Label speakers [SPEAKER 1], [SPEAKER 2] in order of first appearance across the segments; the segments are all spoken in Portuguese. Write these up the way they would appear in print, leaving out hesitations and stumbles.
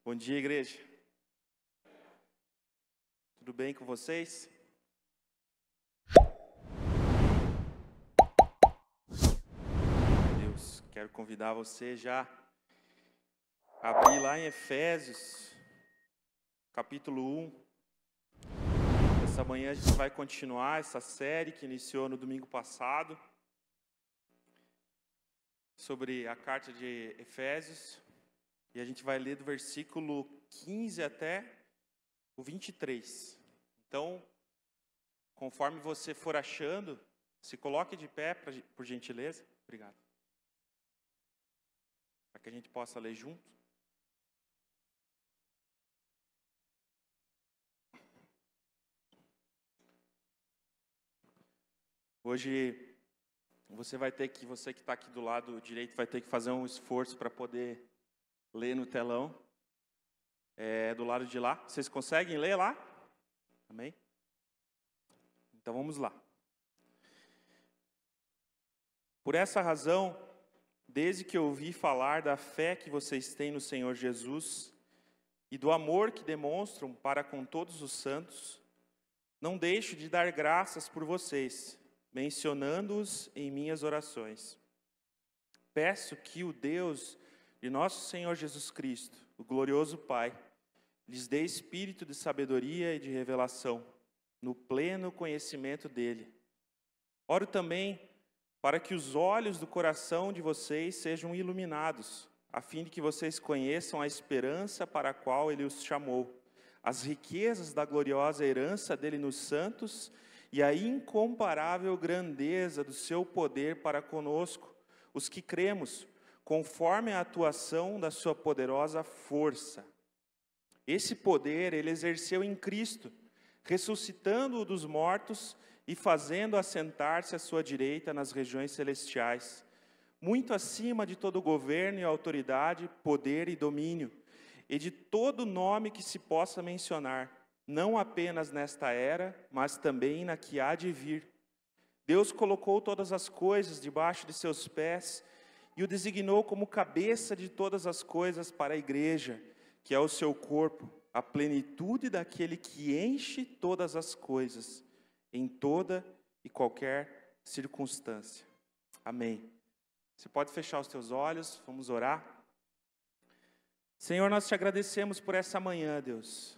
[SPEAKER 1] Bom dia, igreja. Tudo bem com vocês? Deus, quero convidar você já a abrir lá em Efésios, capítulo 1. Essa manhã a gente vai continuar essa série que iniciou no domingo passado, sobre a carta de Efésios. E a gente vai ler do versículo 15 até o 23. Então, conforme você for achando, se coloque de pé, por gentileza. Obrigado. Para que a gente possa ler junto. Hoje, você que está aqui do lado direito, vai ter que fazer um esforço para poder ler no telão. Do lado de lá. Vocês conseguem ler lá? Amém? Então vamos lá. Por essa razão, desde que ouvi falar da fé que vocês têm no Senhor Jesus e do amor que demonstram para com todos os santos, não deixo de dar graças por vocês, mencionando-os em minhas orações. Peço que o Deus de nosso Senhor Jesus Cristo, o glorioso Pai, lhes dê espírito de sabedoria e de revelação, no pleno conhecimento dele. Oro também para que os olhos do coração de vocês sejam iluminados, a fim de que vocês conheçam a esperança para a qual ele os chamou, as riquezas da gloriosa herança dele nos santos e a incomparável grandeza do seu poder para conosco, os que cremos, conforme a atuação da sua poderosa força. Esse poder ele exerceu em Cristo, ressuscitando-o dos mortos e fazendo assentar-se à sua direita nas regiões celestiais, muito acima de todo governo e autoridade, poder e domínio, e de todo nome que se possa mencionar, não apenas nesta era, mas também na que há de vir. Deus colocou todas as coisas debaixo de seus pés e o designou como cabeça de todas as coisas para a igreja, que é o seu corpo, a plenitude daquele que enche todas as coisas, em toda e qualquer circunstância. Amém. Você pode fechar os teus olhos, vamos orar. Senhor, nós te agradecemos por essa manhã, Deus.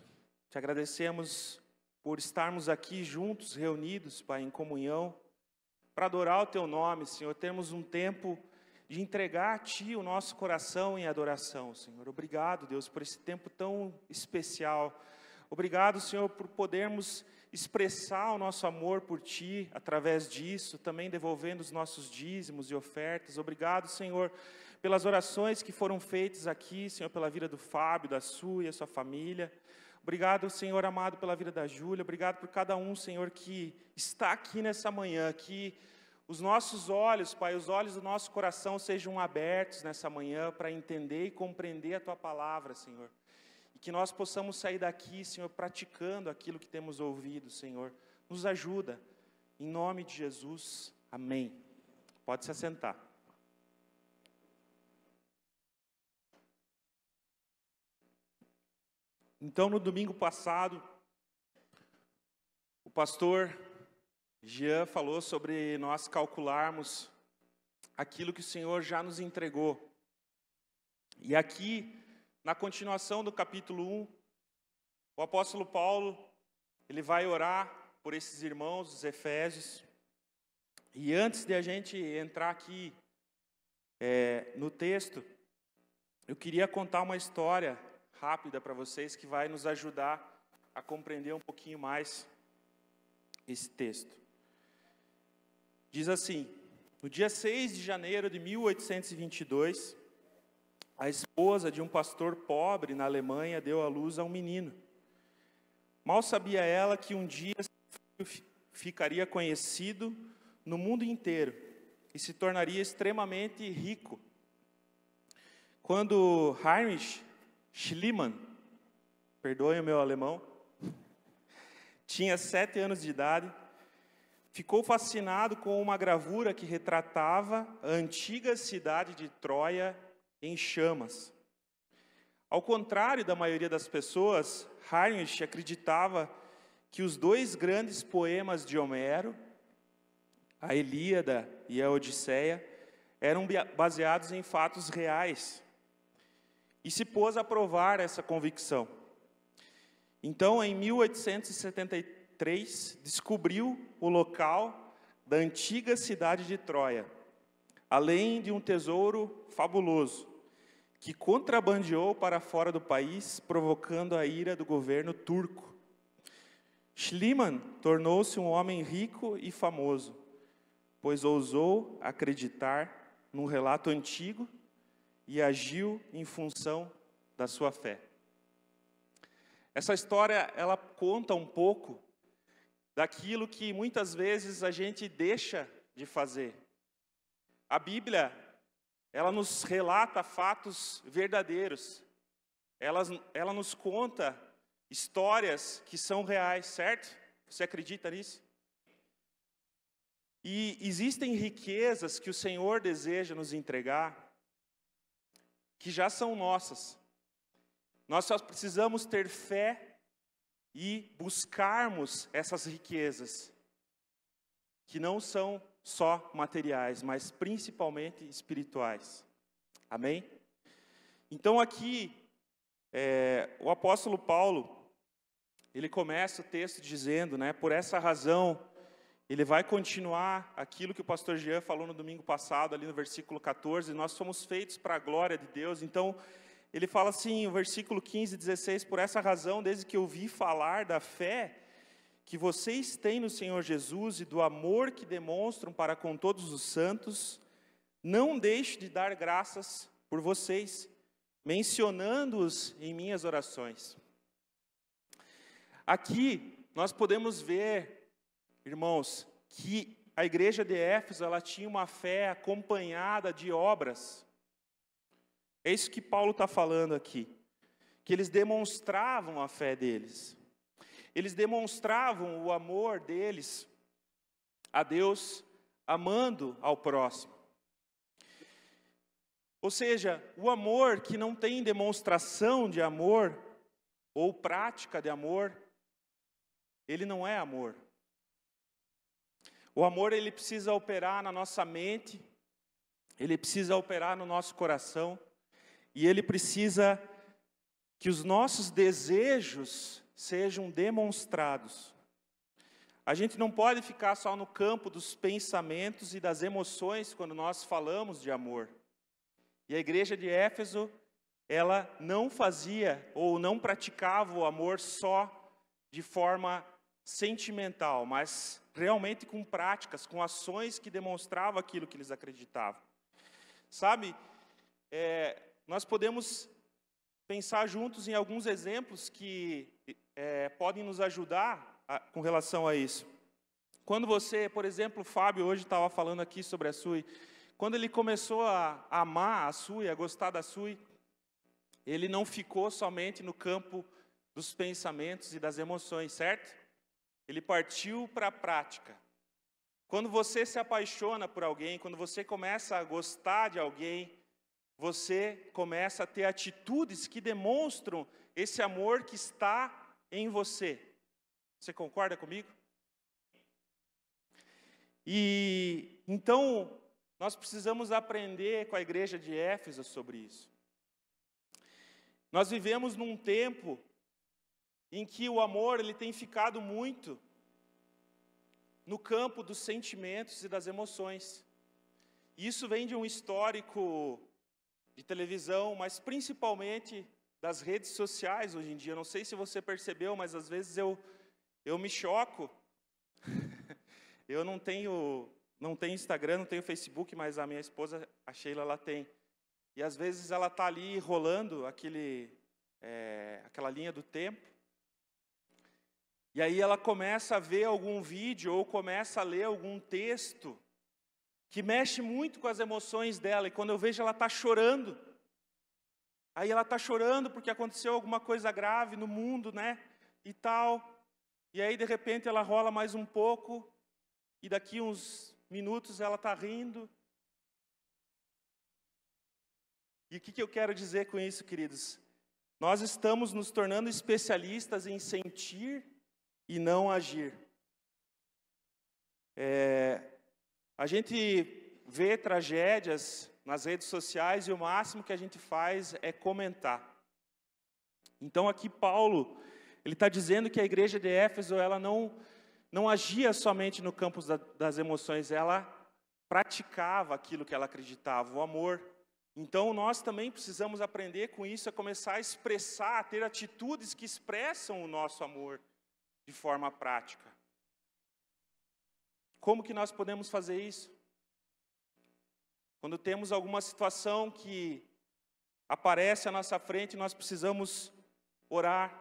[SPEAKER 1] Te agradecemos por estarmos aqui juntos, reunidos, Pai, em comunhão, para adorar o teu nome, Senhor. Termos um tempo de entregar a Ti o nosso coração em adoração, Senhor. Obrigado, Deus, por esse tempo tão especial. Obrigado, Senhor, por podermos expressar o nosso amor por Ti através disso, também devolvendo os nossos dízimos e ofertas. Obrigado, Senhor, pelas orações que foram feitas aqui, Senhor, pela vida do Fábio, da sua e a sua família. Obrigado, Senhor amado, pela vida da Júlia. Obrigado por cada um, Senhor, que está aqui nessa manhã, que os nossos olhos, Pai, os olhos do nosso coração sejam abertos nessa manhã para entender e compreender a Tua palavra, Senhor. E que nós possamos sair daqui, Senhor, praticando aquilo que temos ouvido, Senhor. Nos ajuda. Em nome de Jesus. Amém. Pode se assentar. Então, no domingo passado, o pastor Jean falou sobre nós calcularmos aquilo que o Senhor já nos entregou. E aqui, na continuação do capítulo 1, o apóstolo Paulo, ele vai orar por esses irmãos dos Efésios. E antes de a gente entrar aqui no texto, eu queria contar uma história rápida para vocês que vai nos ajudar a compreender um pouquinho mais esse texto. Diz assim: no dia 6 de janeiro de 1822, a esposa de um pastor pobre na Alemanha deu à luz a um menino. Mal sabia ela que um dia ficaria conhecido no mundo inteiro e se tornaria extremamente rico. Quando Heinrich Schliemann, perdoe o meu alemão, tinha 7 anos de idade, ficou fascinado com uma gravura que retratava a antiga cidade de Troia em chamas. Ao contrário da maioria das pessoas, Heinrich acreditava que os dois grandes poemas de Homero, a Ilíada e a Odisseia, eram baseados em fatos reais, e se pôs a provar essa convicção. Então, em 1873, descobriu o local da antiga cidade de Troia, além de um tesouro fabuloso, que contrabandeou para fora do país, provocando a ira do governo turco. Schliemann tornou-se um homem rico e famoso, pois ousou acreditar num relato antigo e agiu em função da sua fé. Essa história, ela conta um pouco daquilo que muitas vezes a gente deixa de fazer. A Bíblia, ela nos relata fatos verdadeiros. Ela nos conta histórias que são reais, certo? Você acredita nisso? E existem riquezas que o Senhor deseja nos entregar, que já são nossas. Nós só precisamos ter fé e buscarmos essas riquezas, que não são só materiais, mas principalmente espirituais. Amém? Então aqui, o apóstolo Paulo, ele começa o texto dizendo, por essa razão, ele vai continuar aquilo que o pastor Jean falou no domingo passado, ali no versículo 14, nós somos feitos para a glória de Deus. Então, ele fala assim, o versículo 15 e 16, por essa razão, desde que eu ouvi falar da fé que vocês têm no Senhor Jesus e do amor que demonstram para com todos os santos, não deixo de dar graças por vocês, mencionando-os em minhas orações. Aqui, nós podemos ver, irmãos, que a igreja de Éfeso, ela tinha uma fé acompanhada de obras. É isso que Paulo está falando aqui, que eles demonstravam a fé deles. Eles demonstravam o amor deles a Deus, amando ao próximo. Ou seja, o amor que não tem demonstração de amor, ou prática de amor, ele não é amor. O amor, ele precisa operar na nossa mente, ele precisa operar no nosso coração, e ele precisa que os nossos desejos sejam demonstrados. A gente não pode ficar só no campo dos pensamentos e das emoções quando nós falamos de amor. E a igreja de Éfeso, ela não fazia ou não praticava o amor só de forma sentimental, mas realmente com práticas, com ações que demonstravam aquilo que eles acreditavam. Sabe, nós podemos pensar juntos em alguns exemplos que podem nos ajudar com relação a isso. Quando você, por exemplo, o Fábio hoje estava falando aqui sobre a Sui, quando ele começou a amar a Sui, a gostar da Sui, ele não ficou somente no campo dos pensamentos e das emoções, certo? Ele partiu para a prática. Quando você se apaixona por alguém, quando você começa a gostar de alguém, você começa a ter atitudes que demonstram esse amor que está em você. Você concorda comigo? E então, nós precisamos aprender com a igreja de Éfeso sobre isso. Nós vivemos num tempo em que o amor ele tem ficado muito no campo dos sentimentos e das emoções. Isso vem de um histórico de televisão, mas principalmente das redes sociais hoje em dia. Não sei se você percebeu, mas às vezes eu me choco. Eu não tenho Instagram, não tenho Facebook, mas a minha esposa, a Sheila, ela tem. E às vezes ela está ali rolando aquela linha do tempo. E aí ela começa a ver algum vídeo ou começa a ler algum texto que mexe muito com as emoções dela. E quando eu vejo, ela está chorando. Aí ela está chorando porque aconteceu alguma coisa grave no mundo, e tal. E aí, de repente, ela rola mais um pouco. E daqui uns minutos ela está rindo. E o que eu quero dizer com isso, queridos? nós estamos nos tornando especialistas em sentir e não agir. A gente vê tragédias nas redes sociais e o máximo que a gente faz é comentar. Então aqui Paulo, ele está dizendo que a igreja de Éfeso, ela não agia somente no campo das emoções, ela praticava aquilo que ela acreditava, o amor. Então nós também precisamos aprender com isso, a começar a expressar, a ter atitudes que expressam o nosso amor de forma prática. Como que nós podemos fazer isso? Quando temos alguma situação que aparece à nossa frente, nós precisamos orar.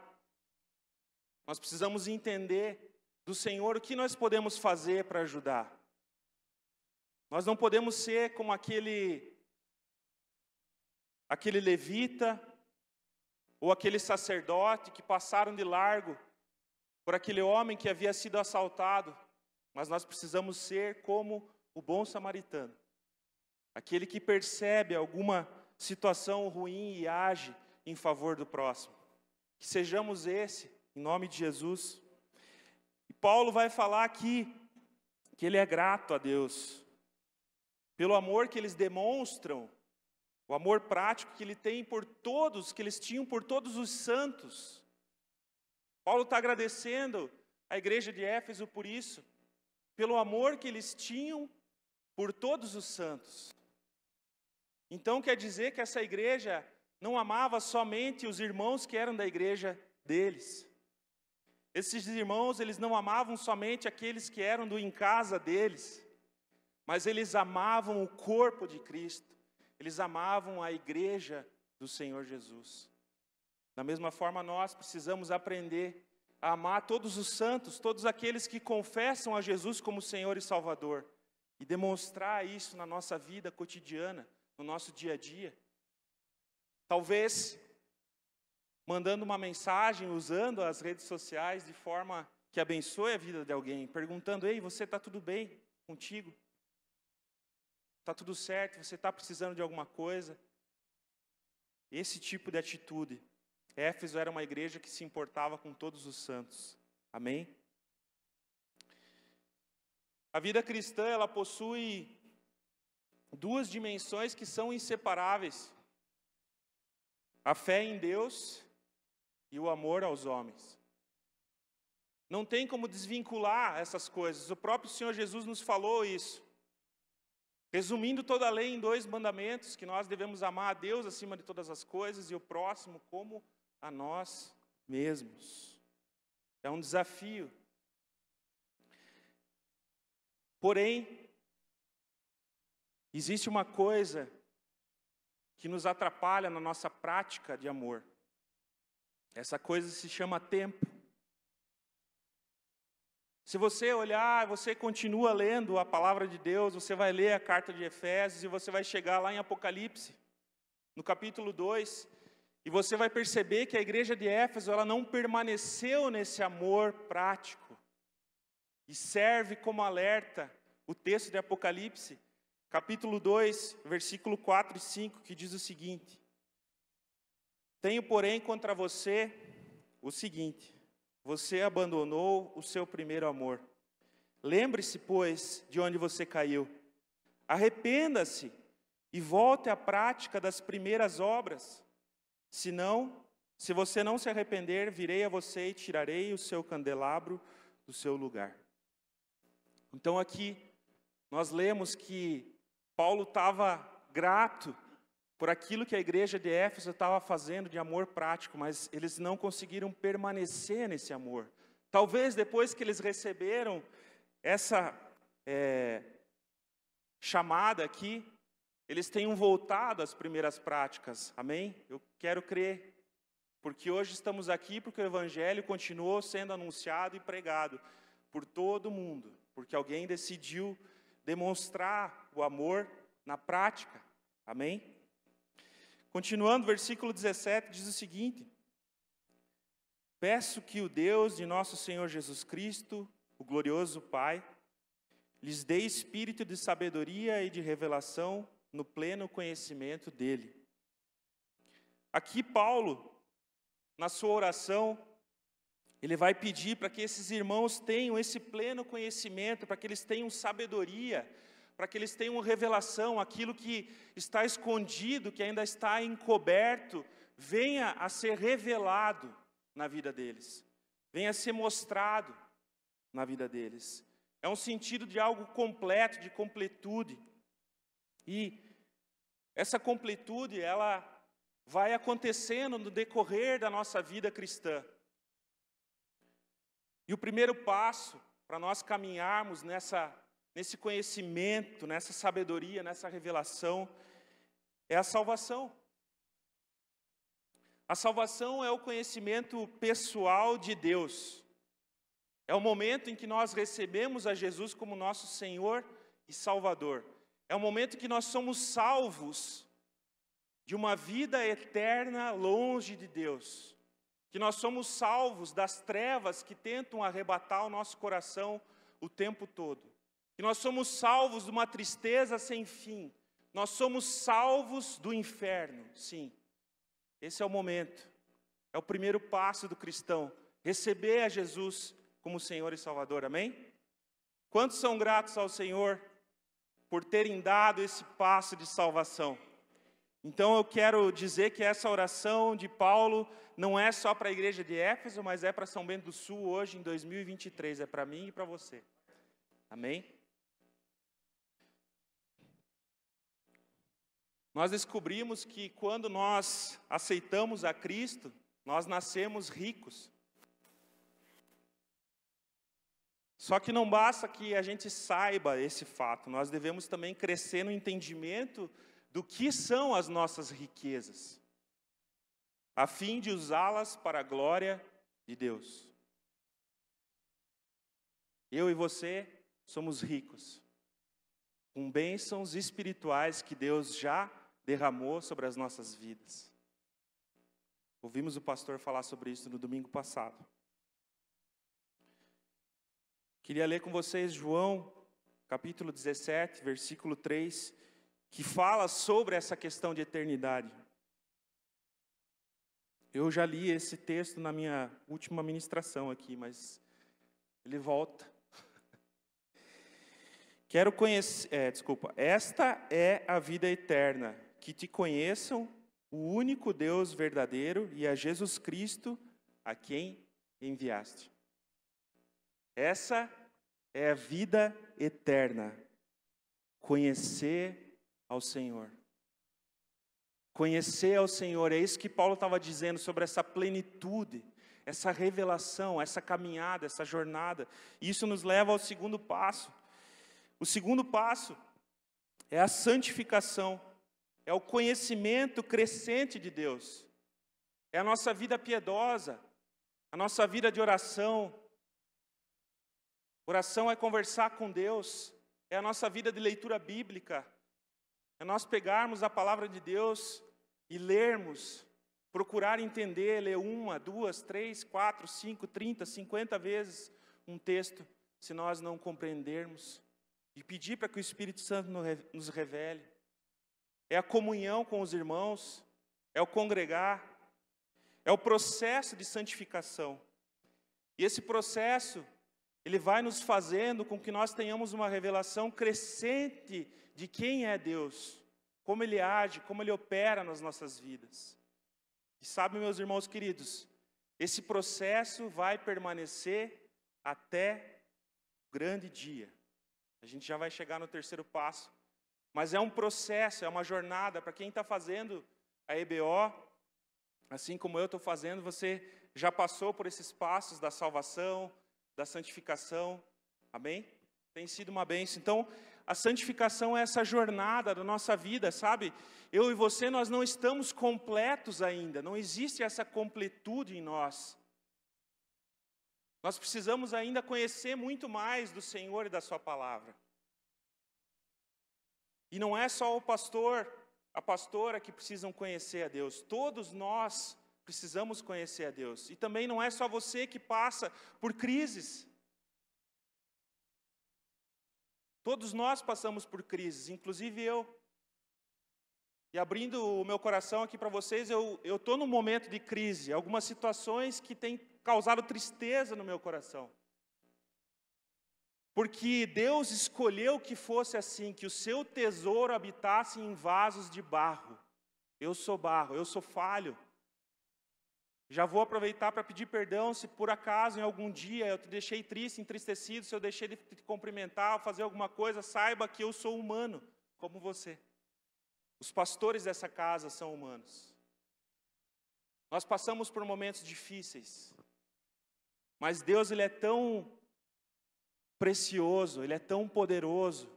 [SPEAKER 1] Nós precisamos entender do Senhor o que nós podemos fazer para ajudar. Nós não podemos ser como aquele levita ou aquele sacerdote que passaram de largo por aquele homem que havia sido assaltado, mas nós precisamos ser como o bom samaritano, aquele que percebe alguma situação ruim e age em favor do próximo. Que sejamos esse, em nome de Jesus. E Paulo vai falar aqui que ele é grato a Deus pelo amor que eles demonstram, o amor prático que ele tem por todos, que eles tinham por todos os santos. Paulo está agradecendo a igreja de Éfeso por isso, pelo amor que eles tinham por todos os santos. Então quer dizer que essa igreja não amava somente os irmãos que eram da igreja deles. Esses irmãos, eles não amavam somente aqueles que eram em casa deles, mas eles amavam o corpo de Cristo. Eles amavam a igreja do Senhor Jesus. Da mesma forma, nós precisamos aprender a amar todos os santos, todos aqueles que confessam a Jesus como Senhor e Salvador, e demonstrar isso na nossa vida cotidiana, no nosso dia a dia. Talvez mandando uma mensagem, usando as redes sociais de forma que abençoe a vida de alguém, perguntando: ei, você está tudo bem contigo? Está tudo certo? Você está precisando de alguma coisa? Esse tipo de atitude. Éfeso era uma igreja que se importava com todos os santos. Amém? A vida cristã, ela possui duas dimensões que são inseparáveis: a fé em Deus e o amor aos homens. Não tem como desvincular essas coisas. O próprio Senhor Jesus nos falou isso. Resumindo toda a lei em 2 mandamentos, que nós devemos amar a Deus acima de todas as coisas e o próximo como a nós mesmos. É um desafio. Porém, existe uma coisa que nos atrapalha na nossa prática de amor. Essa coisa se chama tempo. Se você olhar, você continua lendo a palavra de Deus, você vai ler a carta de Efésios e você vai chegar lá em Apocalipse, no capítulo 2, e você vai perceber que a igreja de Éfeso, ela não permaneceu nesse amor prático. E serve como alerta o texto de Apocalipse, capítulo 2, versículo 4 e 5, que diz o seguinte: tenho, porém, contra você o seguinte: você abandonou o seu primeiro amor. Lembre-se, pois, de onde você caiu. Arrependa-se e volte à prática das primeiras obras. Se você não se arrepender, virei a você e tirarei o seu candelabro do seu lugar. Então aqui nós lemos que Paulo estava grato por aquilo que a igreja de Éfeso estava fazendo de amor prático, mas eles não conseguiram permanecer nesse amor. Talvez depois que eles receberam essa chamada aqui, eles tenham voltado às primeiras práticas. Amém? Eu quero crer, porque hoje estamos aqui porque o Evangelho continuou sendo anunciado e pregado por todo mundo, porque alguém decidiu demonstrar o amor na prática. Amém? Continuando, versículo 17 diz o seguinte: peço que o Deus de nosso Senhor Jesus Cristo, o glorioso Pai, lhes dê espírito de sabedoria e de revelação no pleno conhecimento dele. Aqui Paulo, na sua oração, ele vai pedir para que esses irmãos tenham esse pleno conhecimento, para que eles tenham sabedoria, para que eles tenham revelação, aquilo que está escondido, que ainda está encoberto, venha a ser revelado na vida deles, venha a ser mostrado na vida deles. É um sentido de algo completo, de completude. E essa completude, ela vai acontecendo no decorrer da nossa vida cristã. E o primeiro passo para nós caminharmos nesse conhecimento, nessa sabedoria, nessa revelação, é a salvação. A salvação é o conhecimento pessoal de Deus. É o momento em que nós recebemos a Jesus como nosso Senhor e Salvador. É o momento em que nós somos salvos de uma vida eterna longe de Deus. Que nós somos salvos das trevas que tentam arrebatar o nosso coração o tempo todo. Que nós somos salvos de uma tristeza sem fim. Nós somos salvos do inferno, sim. Esse é o momento. É o primeiro passo do cristão. Receber a Jesus como Senhor e Salvador, amém? Quantos são gratos ao Senhor por terem dado esse passo de salvação? Então eu quero dizer que essa oração de Paulo não é só para a igreja de Éfeso, mas é para São Bento do Sul hoje, em 2023. É para mim e para você. Amém? Nós descobrimos que quando nós aceitamos a Cristo, nós nascemos ricos. Só que não basta que a gente saiba esse fato, nós devemos também crescer no entendimento do que são as nossas riquezas, a fim de usá-las para a glória de Deus. Eu e você somos ricos, com bênçãos espirituais que Deus já derramou sobre as nossas vidas. Ouvimos o pastor falar sobre isso no domingo passado. Queria ler com vocês João, capítulo 17, versículo 3, que fala sobre essa questão de eternidade. Eu já li esse texto na minha última ministração aqui, mas ele volta. Quero conhecer, esta é a vida eterna, que te conheçam, o único Deus verdadeiro e a Jesus Cristo, a quem enviaste. Essa é a vida eterna, conhecer ao Senhor. Conhecer ao Senhor, é isso que Paulo estava dizendo sobre essa plenitude, essa revelação, essa caminhada, essa jornada. Isso nos leva ao segundo passo. O segundo passo é a santificação, é o conhecimento crescente de Deus. É a nossa vida piedosa, a nossa vida de oração. Oração é conversar com Deus, é a nossa vida de leitura bíblica. É nós pegarmos a palavra de Deus e lermos, procurar entender, ler 1, 2, 3, 4, 5, 30, 50 vezes um texto, se nós não compreendermos. E pedir para que o Espírito Santo nos revele. É a comunhão com os irmãos, é o congregar, é o processo de santificação. E esse processo, ele vai nos fazendo com que nós tenhamos uma revelação crescente de quem é Deus, como Ele age, como Ele opera nas nossas vidas. E sabe, meus irmãos queridos, esse processo vai permanecer até o grande dia. A gente já vai chegar no terceiro passo. Mas é um processo, é uma jornada. Para quem está fazendo a EBO, assim como eu estou fazendo, você já passou por esses passos da salvação, da santificação. Amém? Tem sido uma bênção. Então, a santificação é essa jornada da nossa vida, sabe? Eu e você, nós não estamos completos ainda. Não existe essa completude em nós. Nós precisamos ainda conhecer muito mais do Senhor e da sua palavra. E não é só o pastor, a pastora que precisam conhecer a Deus. Todos nós precisamos conhecer a Deus. E também não é só você que passa por crises. Todos nós passamos por crises, inclusive eu. E abrindo o meu coração aqui para vocês, eu estou num momento de crise, algumas situações que têm causado tristeza no meu coração. Porque Deus escolheu que fosse assim, que o seu tesouro habitasse em vasos de barro. Eu sou barro, eu sou falho. Já vou aproveitar para pedir perdão se por acaso em algum dia eu te deixei triste, entristecido, se eu deixei de te cumprimentar, fazer alguma coisa, saiba que eu sou humano, como você. Os pastores dessa casa são humanos. Nós passamos por momentos difíceis, mas Deus, Ele é tão precioso, Ele é tão poderoso,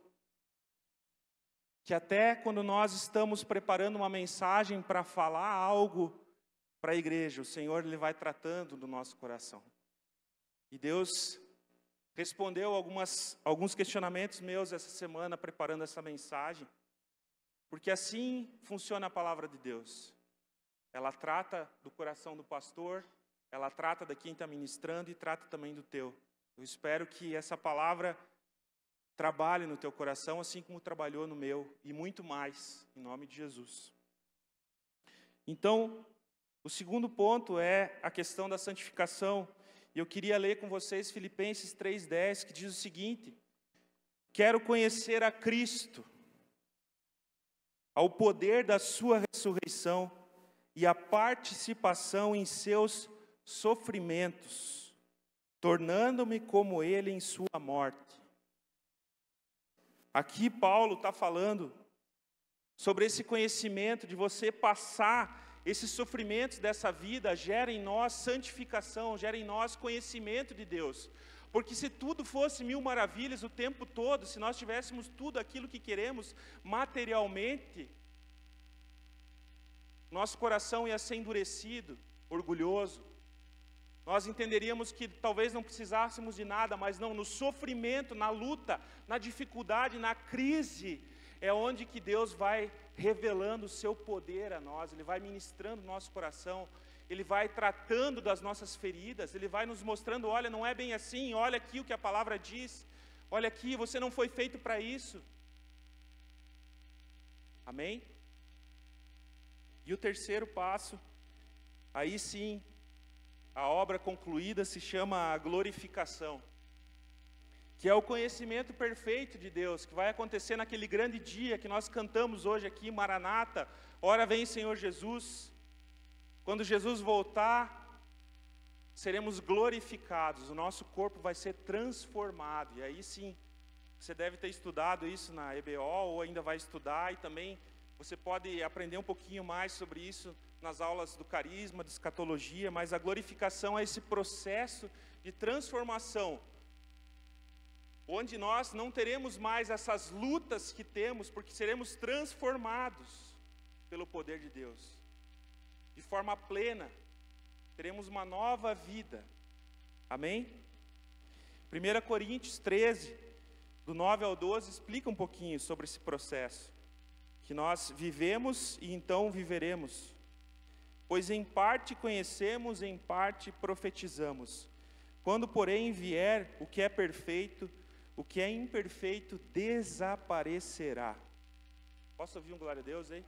[SPEAKER 1] que até quando nós estamos preparando uma mensagem para falar algo para a igreja, o Senhor, Ele vai tratando do nosso coração. E Deus respondeu alguns questionamentos meus essa semana, preparando essa mensagem, porque assim funciona a palavra de Deus. Ela trata do coração do pastor, ela trata de quem está ministrando e trata também do teu. Eu espero que essa palavra trabalhe no teu coração, assim como trabalhou no meu, e muito mais, em nome de Jesus. Então, o segundo ponto é a questão da santificação. E eu queria ler com vocês Filipenses 3,10, que diz o seguinte: quero conhecer a Cristo, ao poder da sua ressurreição e a participação em seus sofrimentos, tornando-me como Ele em sua morte. Aqui Paulo está falando sobre esse conhecimento de você passar esses sofrimentos dessa vida, gera em nós santificação, gera em nós conhecimento de Deus. Porque se tudo fosse mil maravilhas o tempo todo, se nós tivéssemos tudo aquilo que queremos materialmente, nosso coração ia ser endurecido, orgulhoso. Nós entenderíamos que talvez não precisássemos de nada, mas não, no sofrimento, na luta, na dificuldade, na crise, é onde que Deus vai revelando o seu poder a nós, Ele vai ministrando o nosso coração, Ele vai tratando das nossas feridas, Ele vai nos mostrando, olha, não é bem assim, olha aqui o que a palavra diz, olha aqui, você não foi feito para isso. Amém? E o terceiro passo, aí sim, a obra concluída se chama a glorificação, que é o conhecimento perfeito de Deus, que vai acontecer naquele grande dia que nós cantamos hoje aqui, Maranata, ora vem Senhor Jesus. Quando Jesus voltar, seremos glorificados, o nosso corpo vai ser transformado, e aí sim, você deve ter estudado isso na EBO, ou ainda vai estudar, e também você pode aprender um pouquinho mais sobre isso nas aulas do carisma, de escatologia, mas a glorificação é esse processo de transformação, onde nós não teremos mais essas lutas que temos, porque seremos transformados pelo poder de Deus, de forma plena, teremos uma nova vida, amém? 1 Coríntios 13, do 9 ao 12, explica um pouquinho sobre esse processo, que nós vivemos e então viveremos, pois em parte conhecemos, em parte profetizamos, quando porém vier o que é perfeito, o que é imperfeito desaparecerá. Posso ouvir um glória a Deus aí?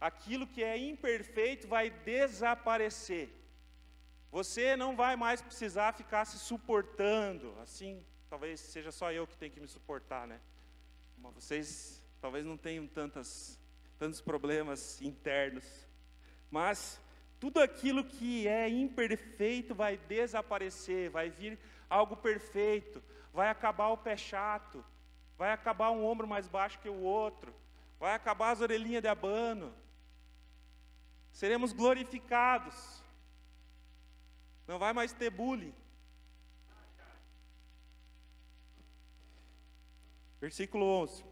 [SPEAKER 1] Aquilo que é imperfeito vai desaparecer. Você não vai mais precisar ficar se suportando. Assim, talvez seja só eu que tenho que me suportar, né? Mas vocês talvez não tenham tantos problemas internos. Mas tudo aquilo que é imperfeito vai desaparecer, vai vir algo perfeito, vai acabar o pé chato, vai acabar um ombro mais baixo que o outro, vai acabar as orelhinhas de abano, seremos glorificados, não vai mais ter bullying. Versículo 11,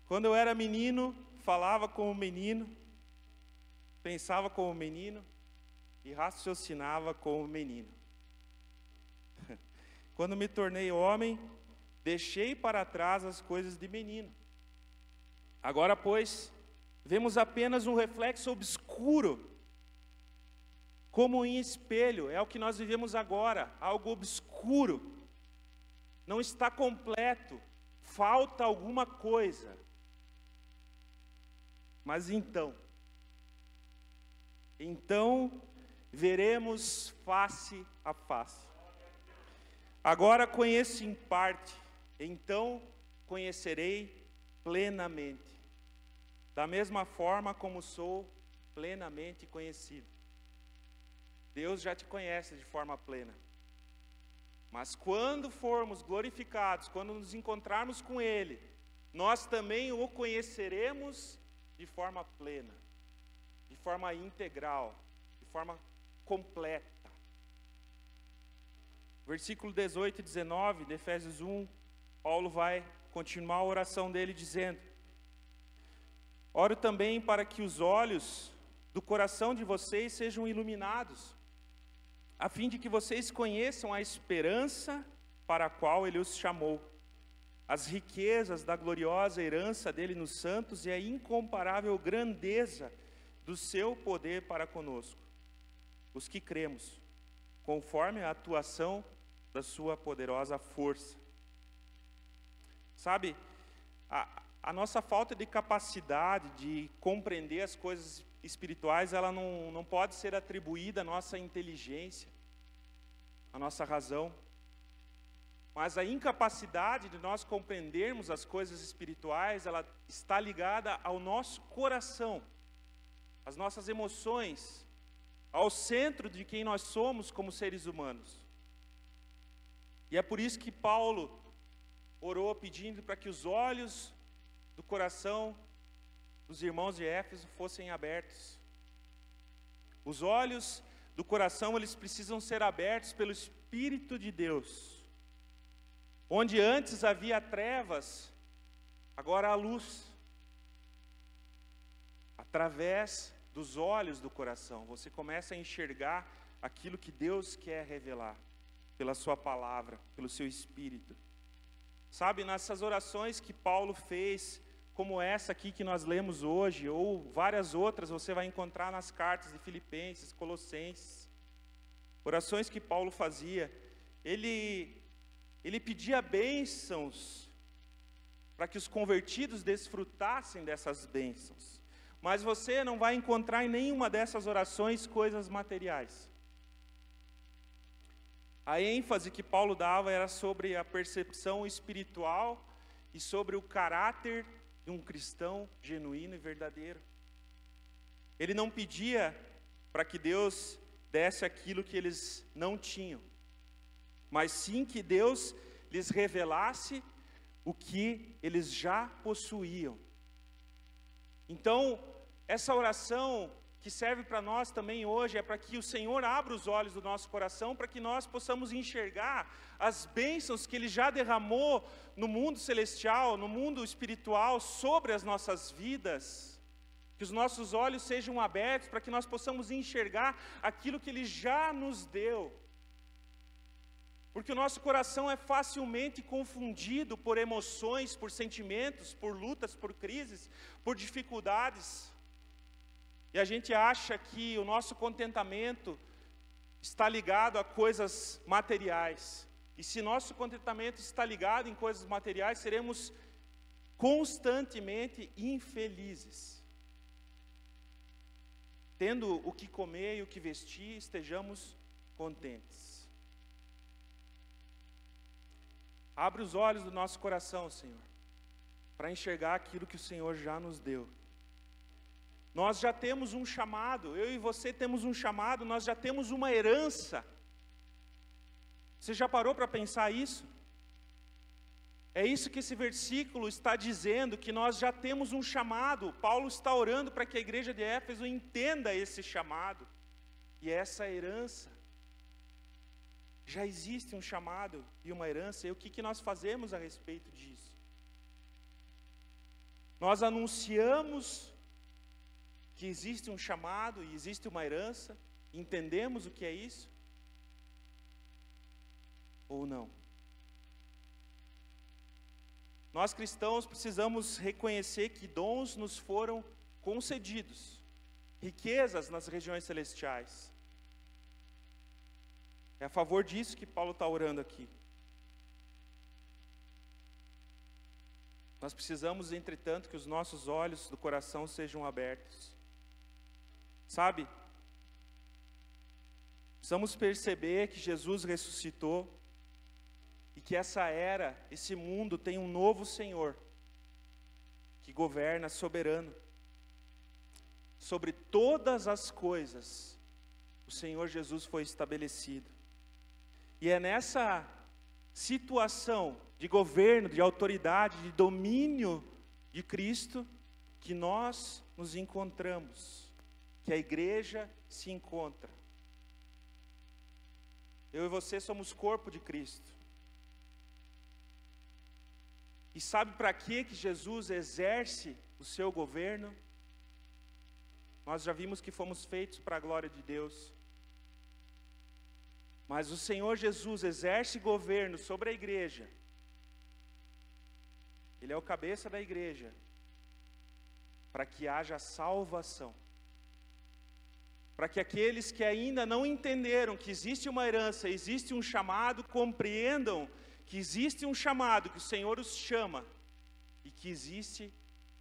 [SPEAKER 1] quando eu era menino, falava como menino, pensava como menino e raciocinava como menino. Quando me tornei homem, deixei para trás as coisas de menino. Agora, pois, vemos apenas um reflexo obscuro, como em espelho, é o que nós vivemos agora, algo obscuro, não está completo, falta alguma coisa. Mas então veremos face a face. Agora conheço em parte, então conhecerei plenamente, da mesma forma como sou plenamente conhecido. Deus já te conhece de forma plena. Mas quando formos glorificados, quando nos encontrarmos com Ele, nós também o conheceremos de forma plena, de forma integral, de forma completa. Versículo 18 e 19 de Efésios 1, Paulo vai continuar a oração dele dizendo: oro também para que os olhos do coração de vocês sejam iluminados, a fim de que vocês conheçam a esperança para a qual Ele os chamou, as riquezas da gloriosa herança dele nos santos e a incomparável grandeza do seu poder para conosco, os que cremos, conforme a atuação da sua poderosa força. Sabe, a nossa falta de capacidade de compreender as coisas espirituais, ela não pode ser atribuída à nossa inteligência, à nossa razão. Mas a incapacidade de nós compreendermos as coisas espirituais, ela está ligada ao nosso coração, às nossas emoções, ao centro de quem nós somos como seres humanos. E é por isso que Paulo orou pedindo para que os olhos do coração dos irmãos de Éfeso fossem abertos. Os olhos do coração, eles precisam ser abertos pelo Espírito de Deus. Onde antes havia trevas, agora há luz. Através dos olhos do coração, você começa a enxergar aquilo que Deus quer revelar, pela sua palavra, pelo seu Espírito. Sabe, nessas orações que Paulo fez, como essa aqui que nós lemos hoje, ou várias outras, você vai encontrar nas cartas de Filipenses, Colossenses. Orações que Paulo fazia, ele pedia bênçãos para que os convertidos desfrutassem dessas bênçãos. Mas você não vai encontrar em nenhuma dessas orações coisas materiais. A ênfase que Paulo dava era sobre a percepção espiritual e sobre o caráter de um cristão genuíno e verdadeiro. Ele não pedia para que Deus desse aquilo que eles não tinham, mas sim que Deus lhes revelasse o que eles já possuíam. Então, essa oração que serve para nós também hoje é para que o Senhor abra os olhos do nosso coração, para que nós possamos enxergar as bênçãos que Ele já derramou no mundo celestial, no mundo espiritual, sobre as nossas vidas. Que os nossos olhos sejam abertos para que nós possamos enxergar aquilo que Ele já nos deu. Porque o nosso coração é facilmente confundido por emoções, por sentimentos, por lutas, por crises, por dificuldades. E a gente acha que o nosso contentamento está ligado a coisas materiais. E se nosso contentamento está ligado em coisas materiais, seremos constantemente infelizes. Tendo o que comer e o que vestir, estejamos contentes. Abre os olhos do nosso coração, Senhor, para enxergar aquilo que o Senhor já nos deu. Nós já temos um chamado, eu e você temos um chamado, nós já temos uma herança. Você já parou para pensar isso? É isso que esse versículo está dizendo, que nós já temos um chamado. Paulo está orando para que a igreja de Éfeso entenda esse chamado e essa herança. Já existe um chamado e uma herança, e o que nós fazemos a respeito disso? Nós anunciamos que existe um chamado e existe uma herança, entendemos o que é isso? Ou não? Nós cristãos precisamos reconhecer que dons nos foram concedidos, riquezas nas regiões celestiais. É a favor disso que Paulo está orando aqui. Nós precisamos, entretanto, que os nossos olhos do coração sejam abertos. Sabe? Precisamos perceber que Jesus ressuscitou e que essa era, esse mundo tem um novo Senhor que governa soberano. Sobre todas as coisas, o Senhor Jesus foi estabelecido. E é nessa situação de governo, de autoridade, de domínio de Cristo, que nós nos encontramos, que a igreja se encontra. Eu e você somos corpo de Cristo. E sabe para que Jesus exerce o seu governo? Nós já vimos que fomos feitos para a glória de Deus. Mas o Senhor Jesus exerce governo sobre a igreja. Ele é o cabeça da igreja, para que haja salvação. Para que aqueles que ainda não entenderam que existe uma herança, existe um chamado, compreendam que existe um chamado, que o Senhor os chama, e que existe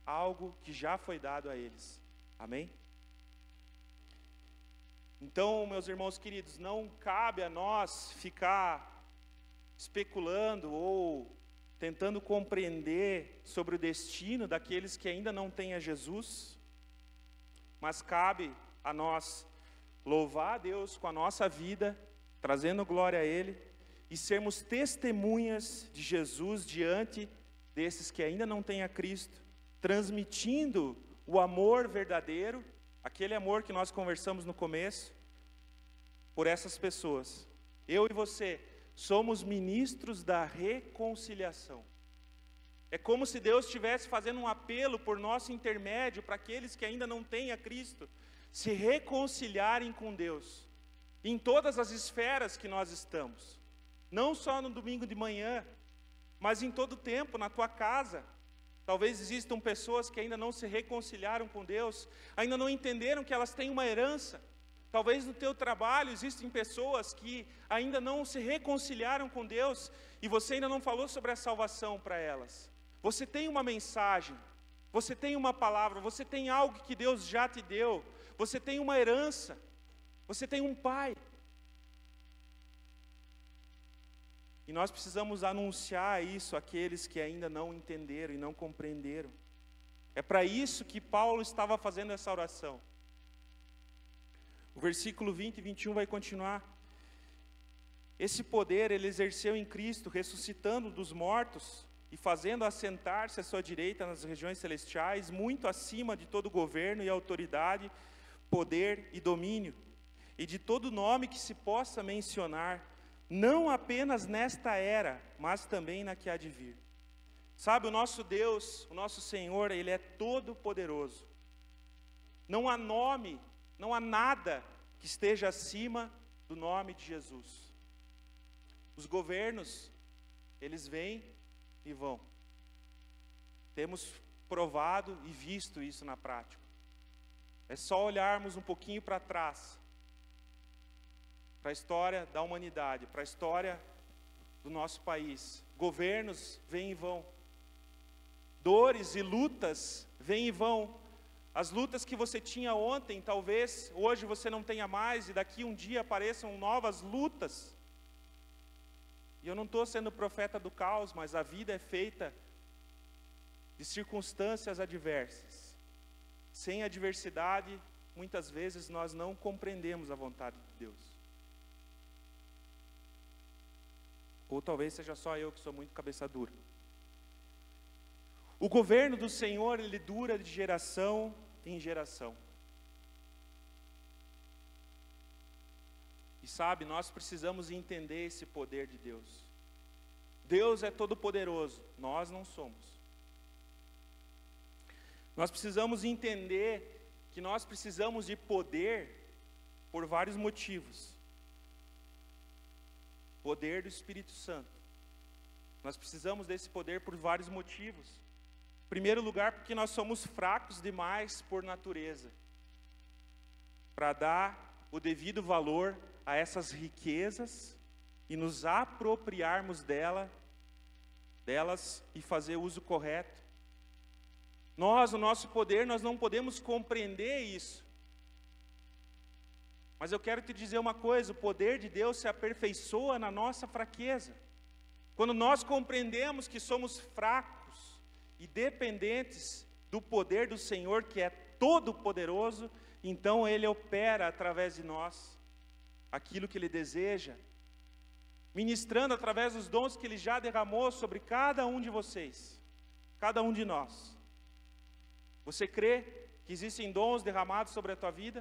[SPEAKER 1] algo que já foi dado a eles. Amém? Então, meus irmãos queridos, não cabe a nós ficar especulando ou tentando compreender sobre o destino daqueles que ainda não têm a Jesus, mas cabe a nós louvar a Deus com a nossa vida, trazendo glória a Ele, e sermos testemunhas de Jesus diante desses que ainda não têm a Cristo, transmitindo o amor verdadeiro, aquele amor que nós conversamos no começo, por essas pessoas. Eu e você somos ministros da reconciliação. É como se Deus estivesse fazendo um apelo por nosso intermédio para aqueles que ainda não têm a Cristo se reconciliarem com Deus, em todas as esferas que nós estamos, não só no domingo de manhã, mas em todo o tempo, na tua casa. Talvez existam pessoas que ainda não se reconciliaram com Deus, ainda não entenderam que elas têm uma herança. Talvez no teu trabalho existem pessoas que ainda não se reconciliaram com Deus e você ainda não falou sobre a salvação para elas. Você tem uma mensagem, você tem uma palavra, você tem algo que Deus já te deu, você tem uma herança, você tem um pai. E nós precisamos anunciar isso àqueles que ainda não entenderam e não compreenderam. É para isso que Paulo estava fazendo essa oração. O versículo 20 e 21 vai continuar. Esse poder ele exerceu em Cristo, ressuscitando dos mortos e fazendo assentar-se à sua direita nas regiões celestiais, muito acima de todo governo e autoridade, poder e domínio, e de todo nome que se possa mencionar, não apenas nesta era, mas também na que há de vir. Sabe, o nosso Deus, o nosso Senhor, Ele é todo poderoso. Não há nome, não há nada que esteja acima do nome de Jesus. Os governos, eles vêm e vão. Temos provado e visto isso na prática. É só olharmos um pouquinho para trás, para a história da humanidade, para a história do nosso país. Governos vêm e vão. Dores e lutas vêm e vão. As lutas que você tinha ontem, talvez hoje você não tenha mais, e daqui um dia apareçam novas lutas. E eu não estou sendo profeta do caos, mas a vida é feita de circunstâncias adversas. Sem adversidade, muitas vezes nós não compreendemos a vontade de Deus. Ou talvez seja só eu que sou muito cabeça dura. O governo do Senhor, ele dura de geração em geração. E sabe, nós precisamos entender esse poder de Deus. Deus é todo poderoso, nós não somos. Nós precisamos entender que nós precisamos de poder por vários motivos. Poder do Espírito Santo. Nós precisamos desse poder por vários motivos. Em primeiro lugar, porque nós somos fracos demais por natureza, para dar o devido valor a essas riquezas e nos apropriarmos delas e fazer uso correto Nós, no nosso poder, nós não podemos compreender isso. Mas eu quero te dizer uma coisa, o poder de Deus se aperfeiçoa na nossa fraqueza. Quando nós compreendemos que somos fracos e dependentes do poder do Senhor, que é todo-poderoso, então Ele opera através de nós aquilo que Ele deseja, ministrando através dos dons que Ele já derramou sobre cada um de vocês, cada um de nós. Você crê que existem dons derramados sobre a tua vida?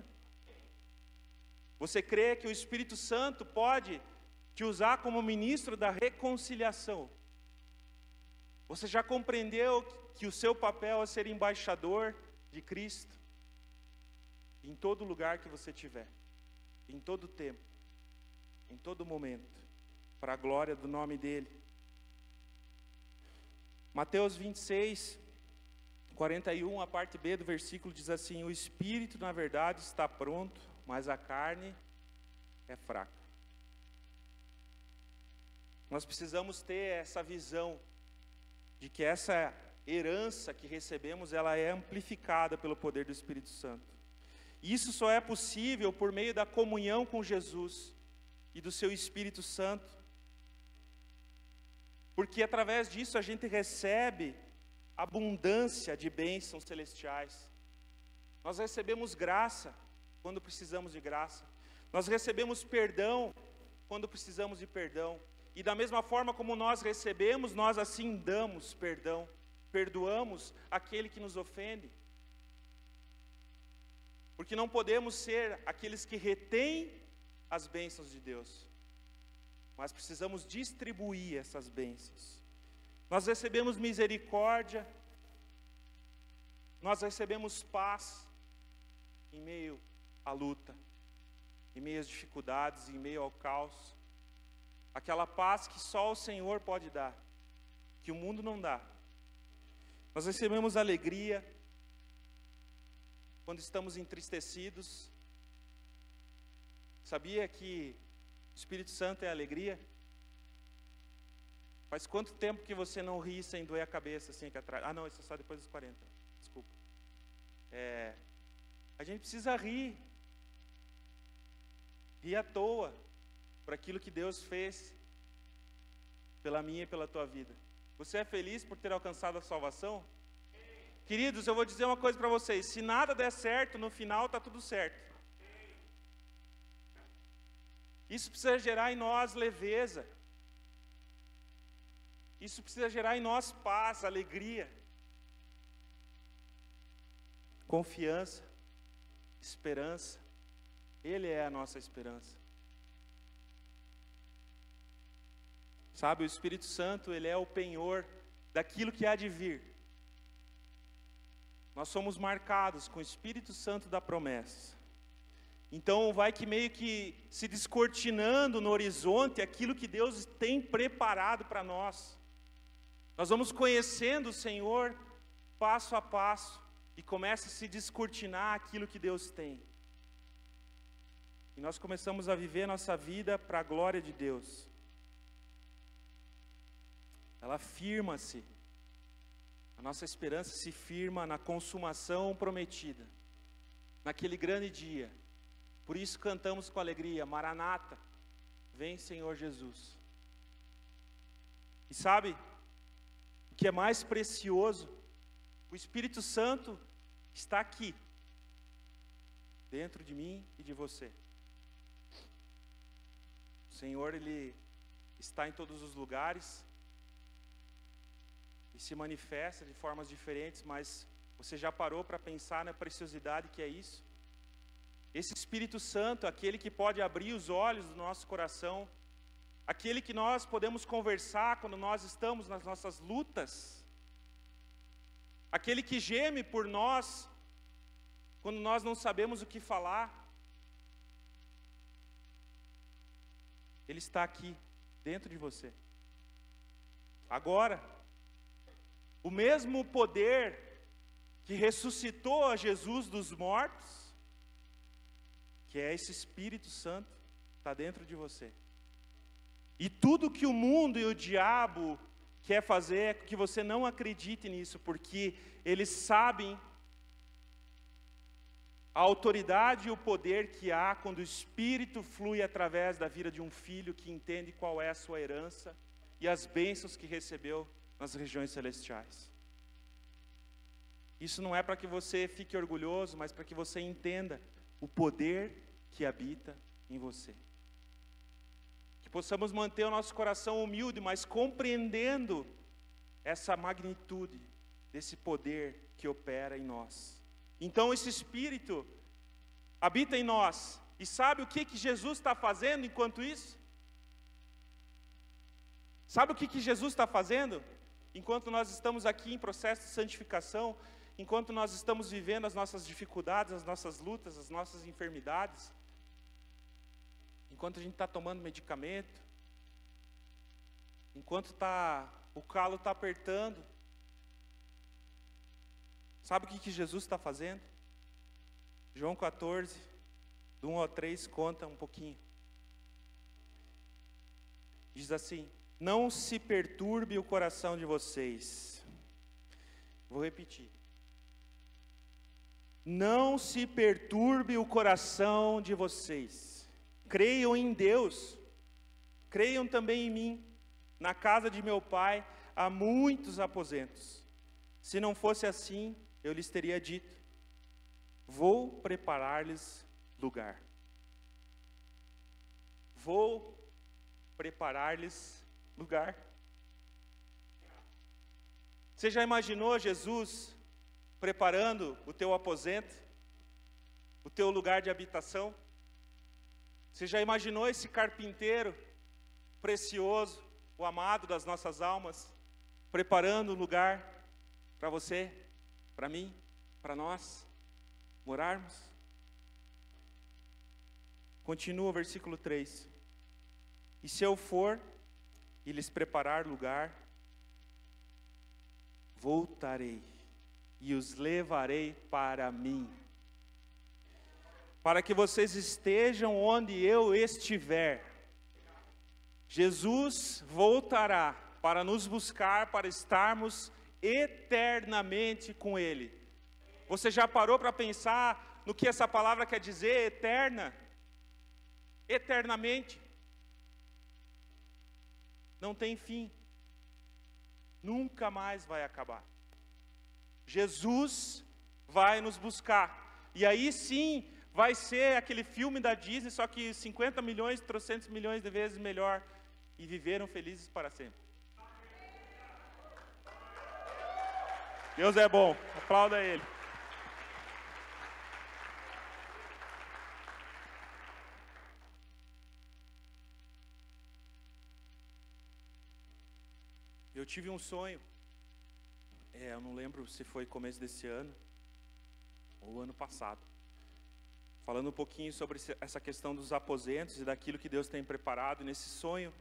[SPEAKER 1] Você crê que o Espírito Santo pode te usar como ministro da reconciliação? Você já compreendeu que o seu papel é ser embaixador de Cristo? Em todo lugar que você estiver, em todo tempo, em todo momento, para a glória do nome dEle. Mateus 26, 41, a parte B do versículo diz assim: o Espírito, na verdade, está pronto, mas a carne é fraca. Nós precisamos ter essa visão de que essa herança que recebemos, ela é amplificada pelo poder do Espírito Santo. Isso só é possível por meio da comunhão com Jesus e do seu Espírito Santo. Porque através disso a gente recebe abundância de bênçãos celestiais. Nós recebemos graça quando precisamos de graça. Nós recebemos perdão quando precisamos de perdão. E da mesma forma como nós recebemos, nós assim damos perdão. Perdoamos aquele que nos ofende. Porque não podemos ser aqueles que retêm as bênçãos de Deus, mas precisamos distribuir essas bênçãos. Nós recebemos misericórdia, nós recebemos paz em meio à luta, em meio às dificuldades, em meio ao caos. Aquela paz que só o Senhor pode dar, que o mundo não dá. Nós recebemos alegria quando estamos entristecidos. Sabia que o Espírito Santo é alegria? Faz quanto tempo que você não ri sem doer a cabeça assim aqui atrás? Ah não, isso é só depois dos 40, desculpa. A gente precisa rir. Rir à toa por aquilo que Deus fez pela minha e pela tua vida. Você é feliz por ter alcançado a salvação? Queridos, eu vou dizer uma coisa para vocês: se nada der certo, no final está tudo certo. Isso precisa gerar em nós leveza. Isso precisa gerar em nós paz, alegria, confiança, esperança. Ele é a nossa esperança. Sabe, o Espírito Santo, ele é o penhor daquilo que há de vir. Nós somos marcados com o Espírito Santo da promessa. Então vai que meio que se descortinando no horizonte aquilo que Deus tem preparado para nós. Nós vamos conhecendo o Senhor passo a passo e começa a se descortinar aquilo que Deus tem. E nós começamos a viver a nossa vida para a glória de Deus. Ela firma-se. A nossa esperança se firma na consumação prometida, naquele grande dia. Por isso cantamos com alegria: Maranata, vem Senhor Jesus. E sabe o que é mais precioso? O Espírito Santo está aqui, dentro de mim e de você. O Senhor, Ele está em todos os lugares e se manifesta de formas diferentes, mas você já parou para pensar na preciosidade que é isso? Esse Espírito Santo, aquele que pode abrir os olhos do nosso coração, aquele que nós podemos conversar quando nós estamos nas nossas lutas, aquele que geme por nós quando nós não sabemos o que falar. Ele está aqui, dentro de você. Agora, o mesmo poder que ressuscitou a Jesus dos mortos, que é esse Espírito Santo, está dentro de você. E tudo que o mundo e o diabo quer fazer é que você não acredite nisso, porque eles sabem a autoridade e o poder que há quando o Espírito flui através da vida de um filho que entende qual é a sua herança e as bênçãos que recebeu nas regiões celestiais. Isso não é para que você fique orgulhoso, mas para que você entenda o poder que habita em você. Que possamos manter o nosso coração humilde, mas compreendendo essa magnitude desse poder que opera em nós. Então esse Espírito habita em nós. E sabe o que Jesus está fazendo enquanto isso? Sabe o que Jesus está fazendo? Enquanto nós estamos aqui em processo de santificação, enquanto nós estamos vivendo as nossas dificuldades, as nossas lutas, as nossas enfermidades, enquanto a gente está tomando medicamento, enquanto o calo está apertando, sabe o que Jesus está fazendo? João 14, do 1 ao 3, conta um pouquinho. Diz assim: não se perturbe o coração de vocês. Vou repetir. Não se perturbe o coração de vocês. Creiam em Deus. Creiam também em mim. Na casa de meu pai há muitos aposentos. Se não fosse assim, eu lhes teria dito: vou preparar-lhes lugar. Vou preparar-lhes lugar. Você já imaginou Jesus preparando o teu aposento, o teu lugar de habitação? Você já imaginou esse carpinteiro precioso, o amado das nossas almas, preparando um lugar para você, para mim, para nós morarmos? Continua o versículo 3. E se eu for e lhes preparar lugar, voltarei e os levarei para mim, para que vocês estejam onde eu estiver. Jesus voltará para nos buscar, para estarmos eternamente com Ele. Você já parou para pensar no que essa palavra quer dizer, eterna? Eternamente. Não tem fim. Nunca mais vai acabar. Jesus vai nos buscar. E aí sim, vai ser aquele filme da Disney, só que 50 milhões, 300 milhões de vezes melhor. E viveram felizes para sempre. Deus é bom. Aplauda Ele. Eu tive um sonho, eu não lembro se foi começo desse ano ou ano passado, falando um pouquinho sobre essa questão dos aposentos e daquilo que Deus tem preparado. E nesse sonho,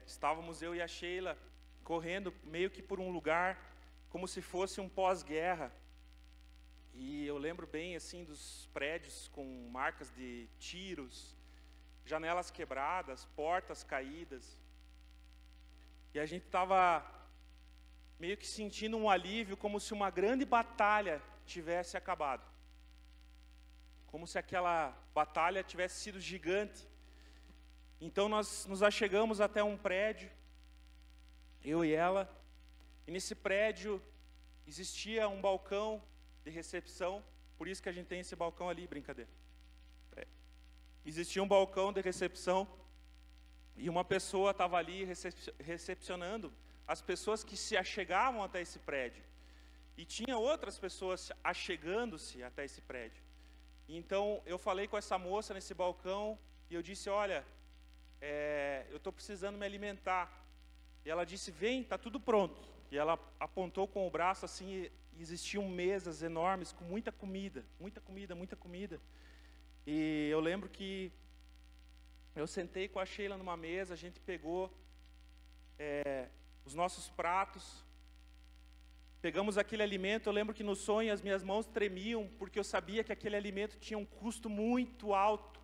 [SPEAKER 1] estávamos eu e a Sheila correndo meio que por um lugar como se fosse um pós-guerra. E eu lembro bem assim dos prédios com marcas de tiros, janelas quebradas, portas caídas. E a gente estava meio que sentindo um alívio, como se uma grande batalha tivesse acabado. Como se aquela batalha tivesse sido gigante. Então nós nos achegamos até um prédio, eu e ela, e nesse prédio existia um balcão de recepção, por isso que a gente tem esse balcão ali, brincadeira. Existia um balcão de recepção, e uma pessoa estava ali recepcionando as pessoas que se achegavam até esse prédio. E tinha outras pessoas achegando-se até esse prédio. Então eu falei com essa moça nesse balcão e eu disse: olha, eu estou precisando me alimentar. E ela disse: vem, está tudo pronto. E ela apontou com o braço assim, e existiam mesas enormes com muita comida, muita comida, muita comida. E eu lembro que eu sentei com a Sheila numa mesa, a gente pegou os nossos pratos, pegamos aquele alimento. Eu lembro que no sonho as minhas mãos tremiam, porque eu sabia que aquele alimento tinha um custo muito alto.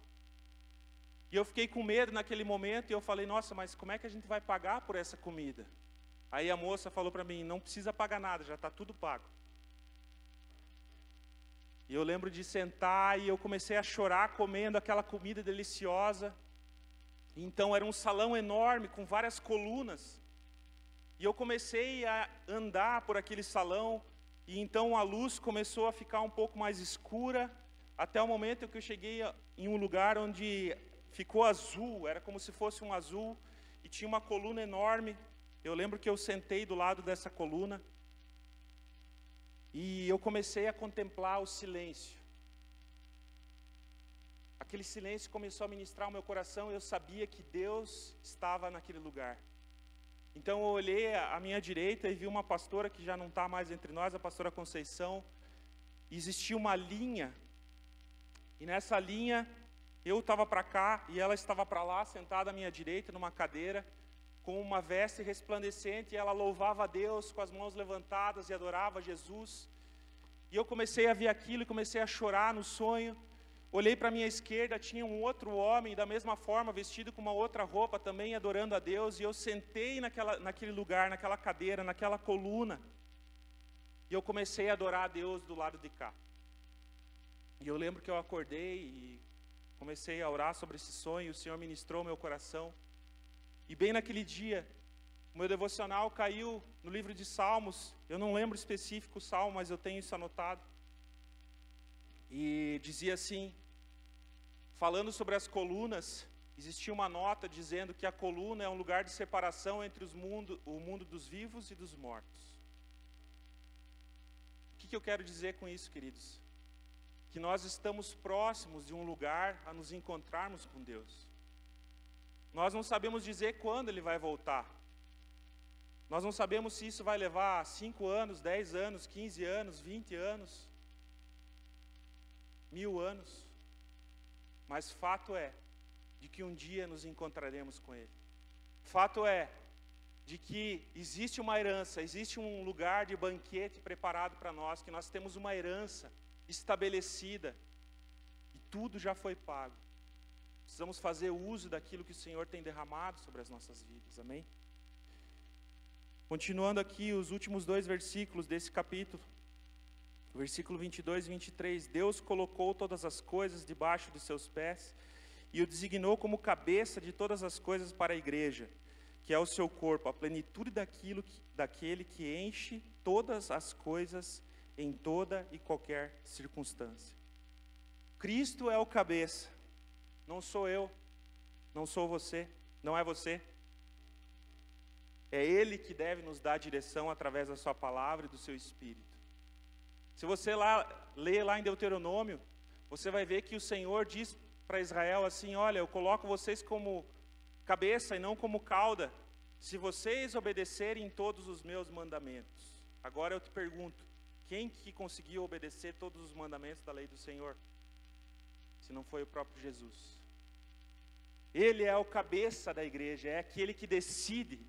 [SPEAKER 1] E eu fiquei com medo naquele momento, e eu falei, nossa, mas como é que a gente vai pagar por essa comida? Aí a moça falou para mim, não precisa pagar nada, já está tudo pago. E eu lembro de sentar e eu comecei a chorar comendo aquela comida deliciosa. Então era um salão enorme com várias colunas. E eu comecei a andar por aquele salão e então a luz começou a ficar um pouco mais escura, até o momento que eu cheguei em um lugar onde ficou azul, era como se fosse um azul, e tinha uma coluna enorme. Eu lembro que eu sentei do lado dessa coluna, e eu comecei a contemplar o silêncio. Aquele silêncio começou a ministrar o meu coração, e eu sabia que Deus estava naquele lugar. Então eu olhei à minha direita e vi uma pastora que já não está mais entre nós, a pastora Conceição. E existia uma linha, e nessa linha eu estava para cá e ela estava para lá, sentada à minha direita numa cadeira, com uma veste resplandecente, e ela louvava a Deus com as mãos levantadas e adorava Jesus. E eu comecei a ver aquilo e comecei a chorar no sonho. Olhei para a minha esquerda, tinha um outro homem, da mesma forma, vestido com uma outra roupa, também adorando a Deus, e eu sentei naquele lugar, naquela cadeira, naquela coluna, e eu comecei a adorar a Deus do lado de cá. E eu lembro que eu acordei e comecei a orar sobre esse sonho, e o Senhor ministrou meu coração. E bem naquele dia, o meu devocional caiu no livro de Salmos. Eu não lembro específico o salmo, mas eu tenho isso anotado. E dizia assim, falando sobre as colunas, existia uma nota dizendo que a coluna é um lugar de separação entre o mundo dos vivos e dos mortos. O que eu quero dizer com isso, queridos? Que nós estamos próximos de um lugar a nos encontrarmos com Deus. Nós não sabemos dizer quando Ele vai voltar. Nós não sabemos se isso vai levar 5 anos, 10 anos, 15 anos, 20 anos, 1000 anos. Mas fato é de que um dia nos encontraremos com Ele. Fato é de que existe uma herança, existe um lugar de banquete preparado para nós, que nós temos uma herança estabelecida e tudo já foi pago. Precisamos fazer uso daquilo que o Senhor tem derramado sobre as nossas vidas, amém? Continuando aqui os últimos 2 versículos desse capítulo, versículo 22 e 23, Deus colocou todas as coisas debaixo de seus pés e o designou como cabeça de todas as coisas para a igreja, que é o seu corpo, a plenitude daquele que enche todas as coisas em toda e qualquer circunstância. Cristo é o cabeça, não sou eu, não sou você, não é você. É Ele que deve nos dar direção através da sua palavra e do seu Espírito. Se você ler lá em Deuteronômio, você vai ver que o Senhor diz para Israel assim, olha, eu coloco vocês como cabeça e não como cauda, se vocês obedecerem todos os meus mandamentos. Agora eu te pergunto, quem que conseguiu obedecer todos os mandamentos da lei do Senhor? Se não foi o próprio Jesus. Ele é o cabeça da igreja, é aquele que decide.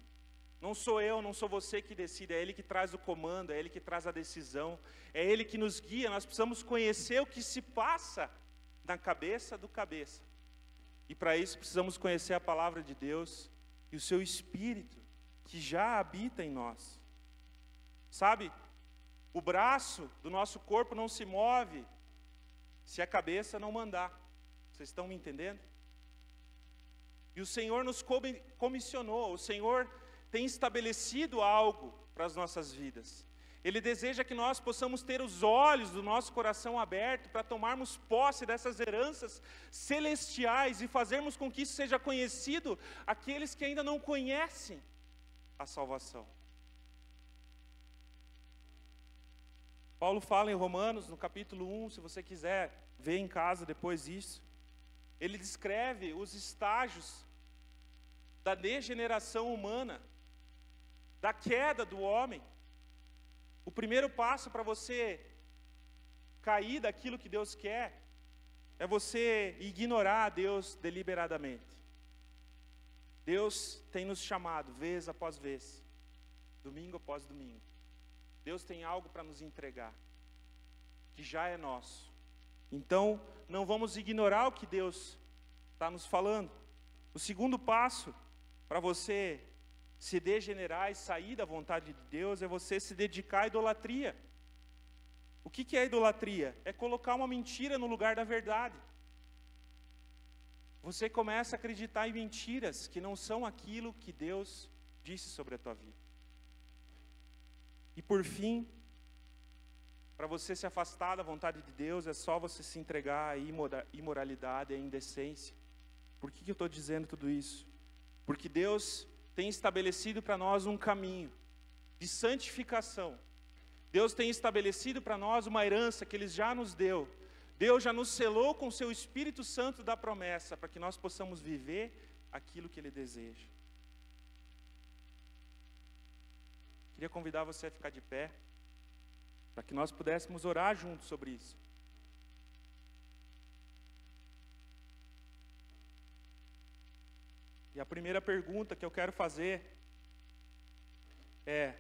[SPEAKER 1] Não sou eu, não sou você que decide, é Ele que traz o comando, é Ele que traz a decisão, é Ele que nos guia. Nós precisamos conhecer o que se passa na cabeça do cabeça. E para isso precisamos conhecer a palavra de Deus e o seu Espírito, que já habita em nós. Sabe, o braço do nosso corpo não se move se a cabeça não mandar. Vocês estão me entendendo? E o Senhor nos comissionou, o Senhor tem estabelecido algo para as nossas vidas. Ele deseja que nós possamos ter os olhos do nosso coração aberto para tomarmos posse dessas heranças celestiais e fazermos com que isso seja conhecido àqueles que ainda não conhecem a salvação. Paulo fala em Romanos, no capítulo 1, se você quiser ver em casa depois isso, ele descreve os estágios da degeneração humana, da queda do homem. O primeiro passo para você cair daquilo que Deus quer é você ignorar a Deus deliberadamente. Deus tem nos chamado vez após vez, domingo após domingo. Deus tem algo para nos entregar, que já é nosso. Então, não vamos ignorar o que Deus está nos falando. O segundo passo para você se degenerar e sair da vontade de Deus é você se dedicar à idolatria. O que é idolatria? É colocar uma mentira no lugar da verdade. Você começa a acreditar em mentiras que não são aquilo que Deus disse sobre a tua vida. E por fim, para você se afastar da vontade de Deus, é só você se entregar à imoralidade, à indecência. Por que eu estou dizendo tudo isso? Porque Deus tem estabelecido para nós um caminho de santificação. Deus tem estabelecido para nós uma herança que Ele já nos deu. Deus já nos selou com o seu Espírito Santo da promessa, para que nós possamos viver aquilo que Ele deseja. Queria convidar você a ficar de pé, para que nós pudéssemos orar juntos sobre isso. E a primeira pergunta que eu quero fazer é: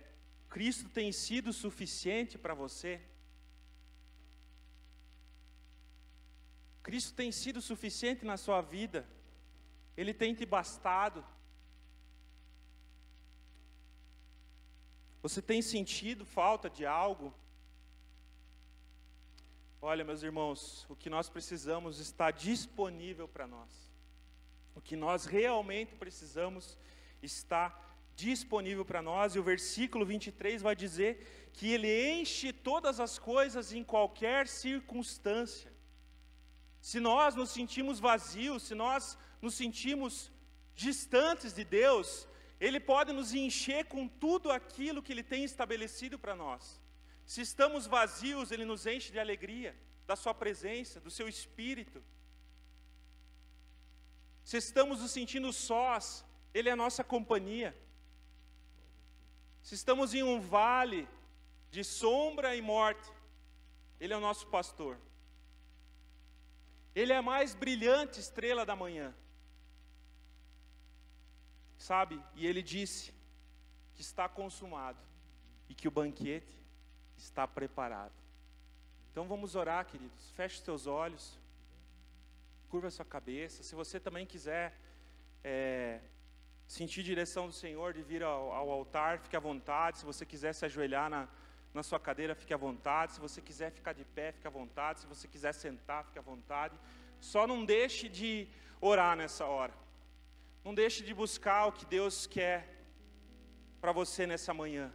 [SPEAKER 1] Cristo tem sido suficiente para você? Cristo tem sido suficiente na sua vida? Ele tem te bastado? Você tem sentido falta de algo? Olha, meus irmãos, o que nós precisamos está disponível para nós. O que nós realmente precisamos está disponível para nós. E o versículo 23 vai dizer que Ele enche todas as coisas em qualquer circunstância. Se nós nos sentimos vazios, se nós nos sentimos distantes de Deus, Ele pode nos encher com tudo aquilo que Ele tem estabelecido para nós. Se estamos vazios, Ele nos enche de alegria, da sua presença, do seu Espírito. Se estamos nos sentindo sós, Ele é a nossa companhia. Se estamos em um vale de sombra e morte, Ele é o nosso pastor. Ele é a mais brilhante estrela da manhã. Sabe? E Ele disse que está consumado e que o banquete está preparado. Então vamos orar, queridos. Feche os teus olhos. Curva a sua cabeça. Se você também quiser sentir direção do Senhor de vir ao altar, fique à vontade. Se você quiser se ajoelhar na sua cadeira, fique à vontade. Se você quiser ficar de pé, fique à vontade. Se você quiser sentar, fique à vontade. Só não deixe de orar nessa hora. Não deixe de buscar o que Deus quer para você nessa manhã.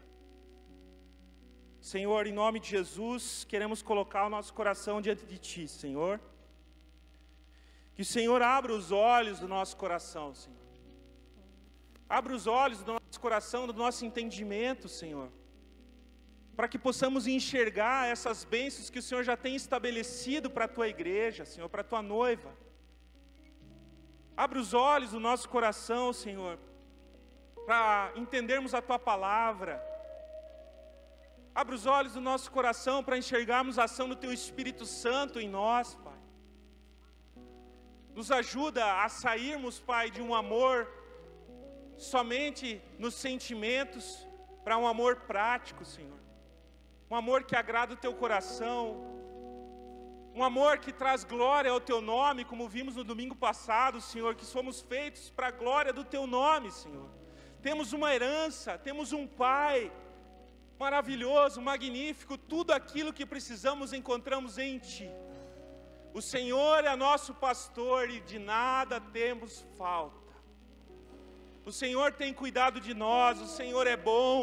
[SPEAKER 1] Senhor, em nome de Jesus, queremos colocar o nosso coração diante de Ti, Senhor. Que o Senhor abra os olhos do nosso coração, Senhor. Abra os olhos do nosso coração, do nosso entendimento, Senhor. Para que possamos enxergar essas bênçãos que o Senhor já tem estabelecido para a Tua igreja, Senhor, para a Tua noiva. Abra os olhos do nosso coração, Senhor, para entendermos a Tua palavra. Abra os olhos do nosso coração para enxergarmos a ação do Teu Espírito Santo em nós, Pai. Nos ajuda a sairmos, Pai, de um amor somente nos sentimentos para um amor prático, Senhor. Um amor que agrada o Teu coração. Um amor que traz glória ao Teu nome, como vimos no domingo passado, Senhor, que somos feitos para a glória do Teu nome, Senhor. Temos uma herança, temos um Pai maravilhoso, magnífico, tudo aquilo que precisamos encontramos em Ti. O Senhor é nosso pastor e de nada temos falta. O Senhor tem cuidado de nós, o Senhor é bom.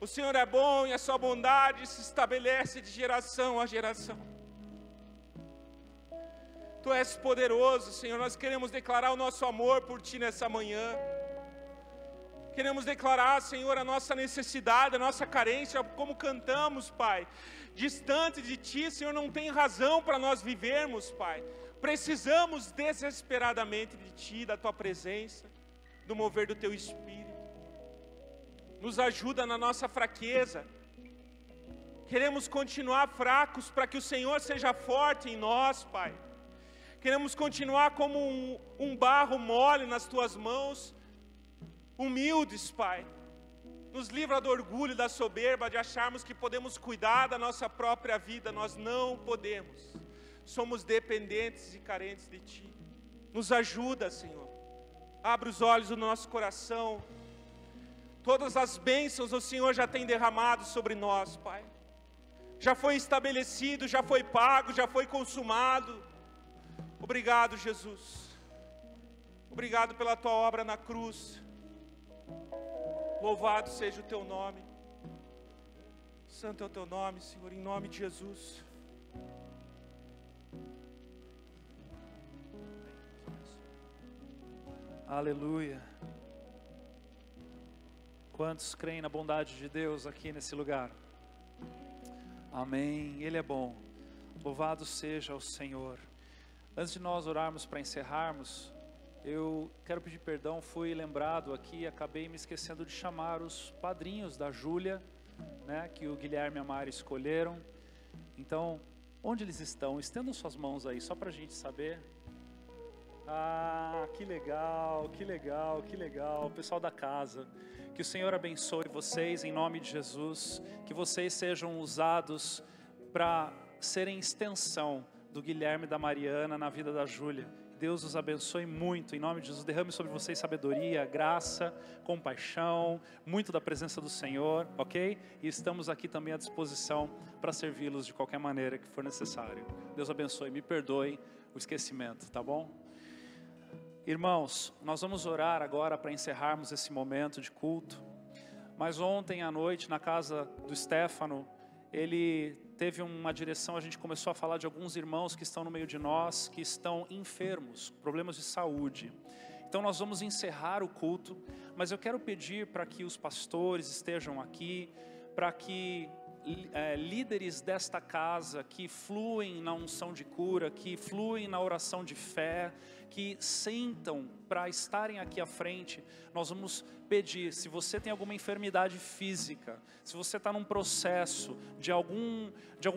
[SPEAKER 1] O Senhor é bom e a sua bondade se estabelece de geração a geração. Tu és poderoso, Senhor, nós queremos declarar o nosso amor por Ti nessa manhã. Queremos declarar, Senhor, a nossa necessidade, a nossa carência, como cantamos, Pai. Distante de Ti, Senhor, não tem razão para nós vivermos, Pai. Precisamos desesperadamente de Ti, da Tua presença, do mover do Teu Espírito. Nos ajuda na nossa fraqueza. Queremos continuar fracos para que o Senhor seja forte em nós, Pai. Queremos continuar como um barro mole nas Tuas mãos, humildes, Pai. Nos livra do orgulho e da soberba de acharmos que podemos cuidar da nossa própria vida. Nós não podemos. Somos dependentes e carentes de Ti. Nos ajuda, Senhor. Abre os olhos do nosso coração. Todas as bênçãos o Senhor já tem derramado sobre nós, Pai. Já foi estabelecido, já foi pago, já foi consumado. Obrigado, Jesus. Obrigado pela tua obra na cruz. Louvado seja o teu nome. Santo é o teu nome, Senhor, em nome de Jesus.
[SPEAKER 2] Aleluia. Quantos creem na bondade de Deus aqui nesse lugar? Amém. Ele é bom. Louvado seja o Senhor. Antes de nós orarmos para encerrarmos, eu quero pedir perdão, fui lembrado aqui, acabei me esquecendo de chamar os padrinhos da Júlia, né, que o Guilherme e a Mari escolheram. Então, onde eles estão? Estendam suas mãos aí, só para a gente saber. Ah, que legal, que legal, que legal. Pessoal da casa, que o Senhor abençoe vocês em nome de Jesus, que vocês sejam usados para serem extensão do Guilherme e da Mariana na vida da Júlia. Deus os abençoe muito, em nome de Jesus. Derrame sobre vocês sabedoria, graça, compaixão, muito da presença do Senhor, ok? E estamos aqui também à disposição para servi-los de qualquer maneira que for necessário. Deus abençoe, me perdoe o esquecimento, tá bom? Irmãos, nós vamos orar agora para encerrarmos esse momento de culto. Mas ontem à noite, na casa do Stefano, ele teve uma direção, a gente começou a falar de alguns irmãos que estão no meio de nós, que estão enfermos, problemas de saúde. Então nós vamos encerrar o culto, mas eu quero pedir para que os pastores estejam aqui, para que líderes desta casa que fluem na unção de cura, que fluem na oração de fé, que sentam para estarem aqui à frente. Nós vamos pedir, se você tem alguma enfermidade física, se você está num processo de algum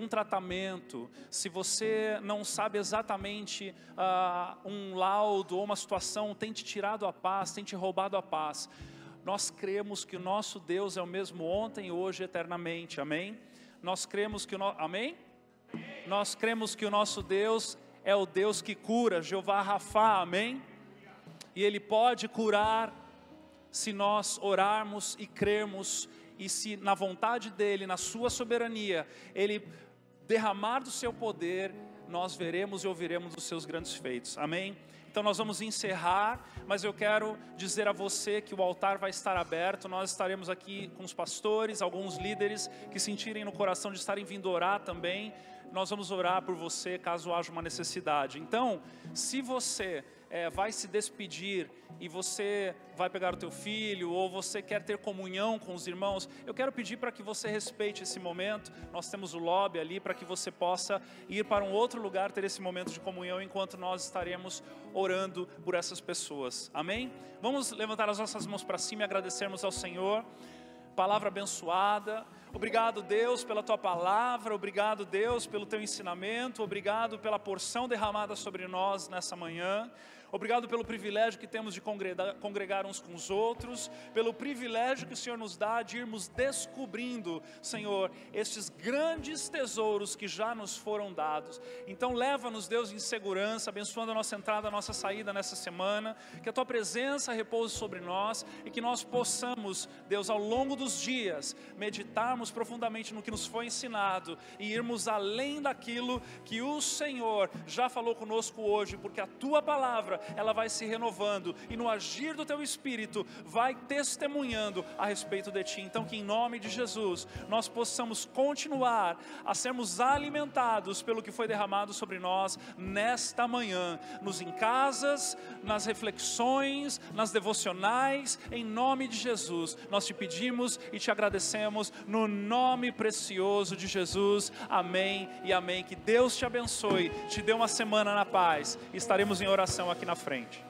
[SPEAKER 2] tratamento, se você não sabe exatamente um laudo ou uma situação tem te tirado a paz, tem te roubado a paz, nós cremos que o nosso Deus é o mesmo ontem, hoje e eternamente, amém? Nós cremos que amém? Nós cremos que o nosso Deus é o Deus que cura, Jeová Rafá, amém? E Ele pode curar se nós orarmos e crermos, e se na vontade dEle, na sua soberania, Ele derramar do seu poder, nós veremos e ouviremos os seus grandes feitos, amém? Então nós vamos encerrar, mas eu quero dizer a você que o altar vai estar aberto. Nós estaremos aqui com os pastores, alguns líderes que sentirem no coração de estarem vindo orar também. Nós vamos orar por você caso haja uma necessidade. Então, se você vai se despedir e você vai pegar o teu filho, ou você quer ter comunhão com os irmãos, eu quero pedir para que você respeite esse momento. Nós temos o lobby ali para que você possa ir para um outro lugar, ter esse momento de comunhão, enquanto nós estaremos orando por essas pessoas, amém? Vamos levantar as nossas mãos para cima e agradecermos ao Senhor. Palavra abençoada. Obrigado, Deus, pela tua palavra. Obrigado, Deus, pelo teu ensinamento. Obrigado pela porção derramada sobre nós nessa manhã. Obrigado pelo privilégio que temos de congregar uns com os outros, pelo privilégio que o Senhor nos dá de irmos descobrindo, Senhor, estes grandes tesouros que já nos foram dados. Então leva-nos, Deus, em segurança, abençoando a nossa entrada, a nossa saída nessa semana, que a tua presença repouse sobre nós e que nós possamos, Deus, ao longo dos dias, meditarmos profundamente no que nos foi ensinado e irmos além daquilo que o Senhor já falou conosco hoje, porque a tua palavra, ela vai se renovando e no agir do teu Espírito vai testemunhando a respeito de ti. Então que em nome de Jesus nós possamos continuar a sermos alimentados pelo que foi derramado sobre nós nesta manhã, nos em casas, nas reflexões, nas devocionais, em nome de Jesus nós te pedimos e te agradecemos no nome precioso de Jesus, amém e amém. Que Deus te abençoe, te dê uma semana na paz, estaremos em oração aqui na frente.